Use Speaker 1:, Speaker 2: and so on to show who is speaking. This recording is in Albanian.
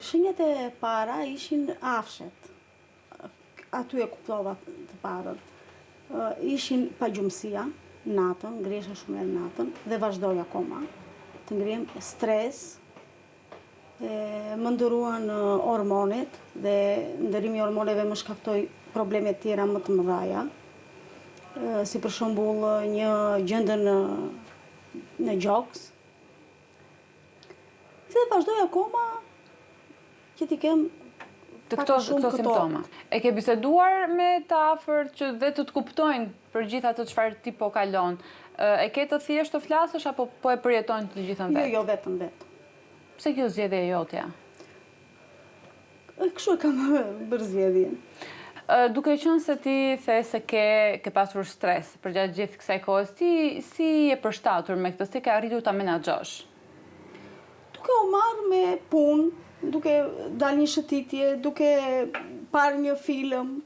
Speaker 1: Shenjat e para ishin afshet. Aty e kuptova të parën. Ishin pagjumësia, natën, ngriesha shumë herë natën, dhe vazhdoj akoma të ngrihem, stres, më ndëruan hormonet, dhe ndërimi i hormoneve më shkaktoi probleme tjera më të mëdhaja, si për shembull një gjendje në gjoks. Dhe vazhdoj akoma që t'i kem
Speaker 2: këto simptoma. E ke biseduar me të afërt që dhe të kuptojnë për gjithë ato çfarë ti po kalon? E ke të thjesht të flasësh apo po e përjetojnë të gjithën vetë?
Speaker 1: Jo, vetëm vetë.
Speaker 2: Pse kjo zgjedhje e jotja?
Speaker 1: Kështu e kam bërë zgjedhjen.
Speaker 2: Duke qenë se ti the se ke pasur stres përgjatë gjithë kësaj kohës, ti si je përshtatur me këtë, si ke arritur ta menaxhosh?
Speaker 1: Duke u marrë me punë, duke dalë një shëtitje, duke parë një film,